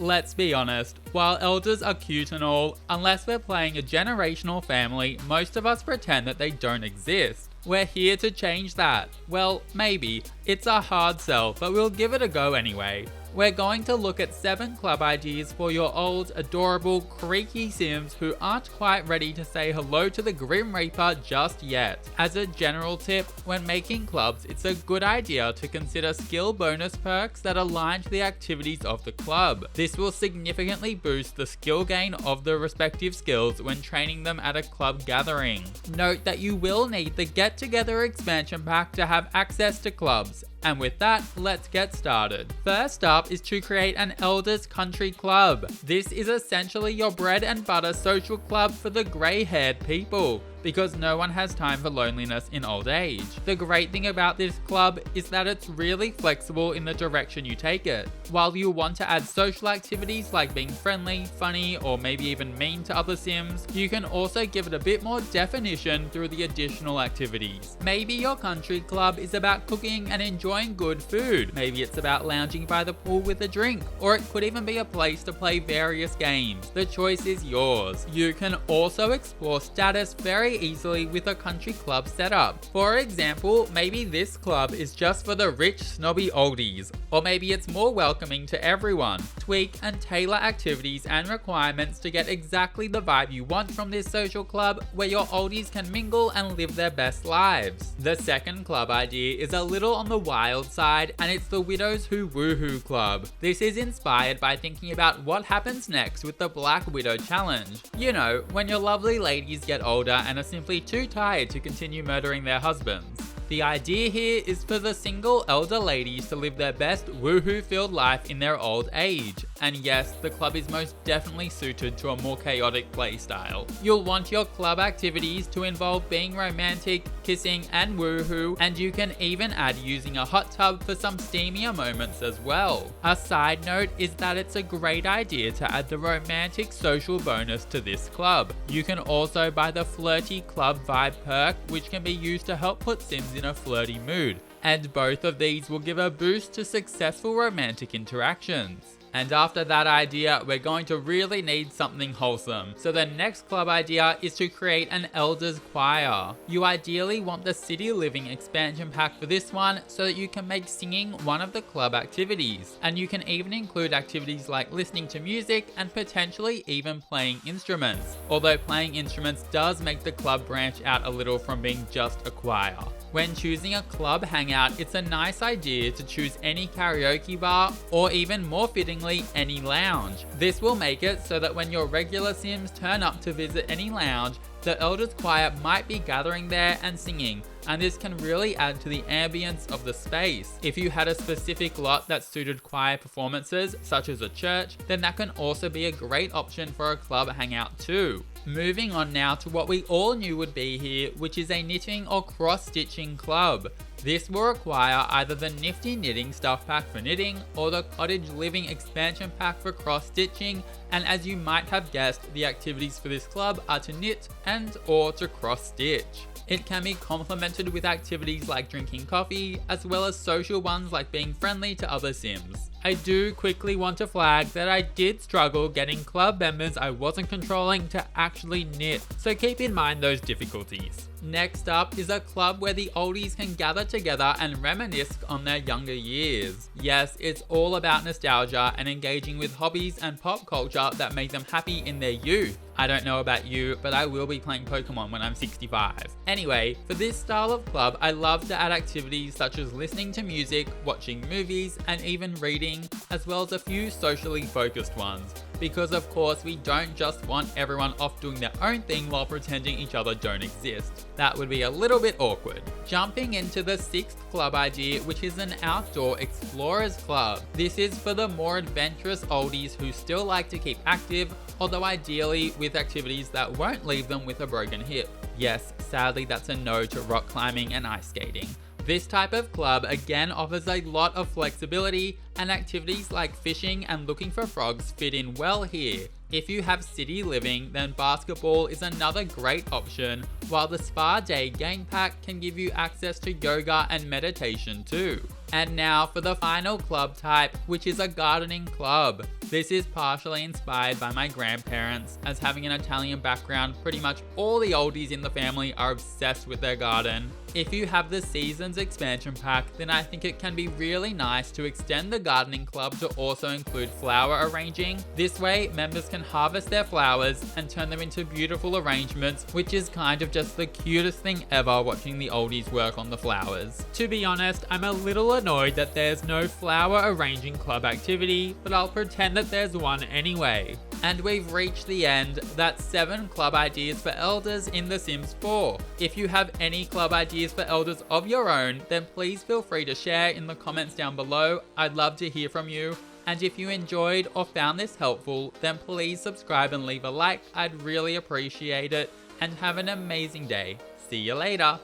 let's be honest, while elders are cute and all, unless we're playing a generational family, most of us pretend that they don't exist. We're here to change that. Well, maybe. It's a hard sell, but we'll give it a go anyway. We're going to look at 7 club ideas for your old, adorable, creaky Sims who aren't quite ready to say hello to the Grim Reaper just yet. As a general tip, when making clubs, it's a good idea to consider skill bonus perks that align to the activities of the club. This will significantly boost the skill gain of the respective skills when training them at a club gathering. Note that you will need the Get Together expansion pack to have access to clubs. And with that, let's get started. First up is to create an Elders Country Club. This is essentially your bread and butter social club for the grey-haired people, because no one has time for loneliness in old age. The great thing about this club is that it's really flexible in the direction you take it. While you want to add social activities like being friendly, funny, or maybe even mean to other Sims, you can also give it a bit more definition through the additional activities. Maybe your country club is about cooking and enjoying good food. Maybe it's about lounging by the pool with a drink, or it could even be a place to play various games. The choice is yours. You can also explore status very easily with a country club setup. For example, maybe this club is just for the rich, snobby oldies, or maybe it's more welcoming to everyone. Tweak and tailor activities and requirements to get exactly the vibe you want from this social club where your oldies can mingle and live their best lives. The second club idea is a little on the wild side, and it's the Widows Who Woohoo Club. This is inspired by thinking about what happens next with the Black Widow Challenge. You know, when your lovely ladies get older and are simply too tired to continue murdering their husbands. The idea here is for the single elder ladies to live their best woohoo-filled life in their old age. And yes, the club is most definitely suited to a more chaotic playstyle. You'll want your club activities to involve being romantic, kissing, and woohoo, and you can even add using a hot tub for some steamier moments as well. A side note is that it's a great idea to add the romantic social bonus to this club. You can also buy the flirty club vibe perk, which can be used to help put Sims in a flirty mood, and both of these will give a boost to successful romantic interactions. And after that idea, we're going to really need something wholesome. So the next club idea is to create an Elders Choir. You ideally want the City Living expansion pack for this one so that you can make singing one of the club activities. And you can even include activities like listening to music and potentially even playing instruments. Although playing instruments does make the club branch out a little from being just a choir. When choosing a club hangout, it's a nice idea to choose any karaoke bar or even more fittingly, any lounge. This will make it so that when your regular Sims turn up to visit any lounge, the Elders Choir might be gathering there and singing, and this can really add to the ambience of the space. If you had a specific lot that suited choir performances, such as a church, then that can also be a great option for a club hangout too. Moving on now to what we all knew would be here, which is a knitting or cross-stitching club. This will require either the nifty knitting stuff pack for knitting or the cottage living expansion pack for cross-stitching, and as you might have guessed, the activities for this club are to knit and or to cross-stitch. It can be complemented with activities like drinking coffee, as well as social ones like being friendly to other Sims. I do quickly want to flag that I did struggle getting club members I wasn't controlling to actually knit, so keep in mind those difficulties. Next up is a club where the oldies can gather together and reminisce on their younger years. Yes, it's all about nostalgia and engaging with hobbies and pop culture that made them happy in their youth. I don't know about you, but I will be playing Pokemon when I'm 65. Anyway, for this style of club, I love to add activities such as listening to music, watching movies, and even reading, as well as a few socially focused ones. Because of course, we don't just want everyone off doing their own thing while pretending each other don't exist. That would be a little bit awkward. Jumping into the 6th club idea, which is an outdoor explorers club. This is for the more adventurous oldies who still like to keep active, although ideally with activities that won't leave them with a broken hip. Yes, sadly that's a no to rock climbing and ice skating. This type of club again offers a lot of flexibility, and activities like fishing and looking for frogs fit in well here. If you have city living, then basketball is another great option, while the Spa Day game pack can give you access to yoga and meditation too. And now for the final club type, which is a gardening club. This is partially inspired by my grandparents, as having an Italian background, pretty much all the oldies in the family are obsessed with their garden. If you have the Seasons expansion pack, then I think it can be really nice to extend the gardening club to also include flower arranging. This way, members can harvest their flowers and turn them into beautiful arrangements, which is kind of just the cutest thing ever watching the oldies work on the flowers. To be honest, I'm a little annoyed that there's no flower arranging club activity, but I'll pretend that there's one anyway. And we've reached the end. That's 7 club ideas for elders in The Sims 4. If you have any club ideas for elders of your own, then please feel free to share in the comments down below. I'd love to hear from you. And if you enjoyed or found this helpful, then please subscribe and leave a like. I'd really appreciate it. And have an amazing day. See you later.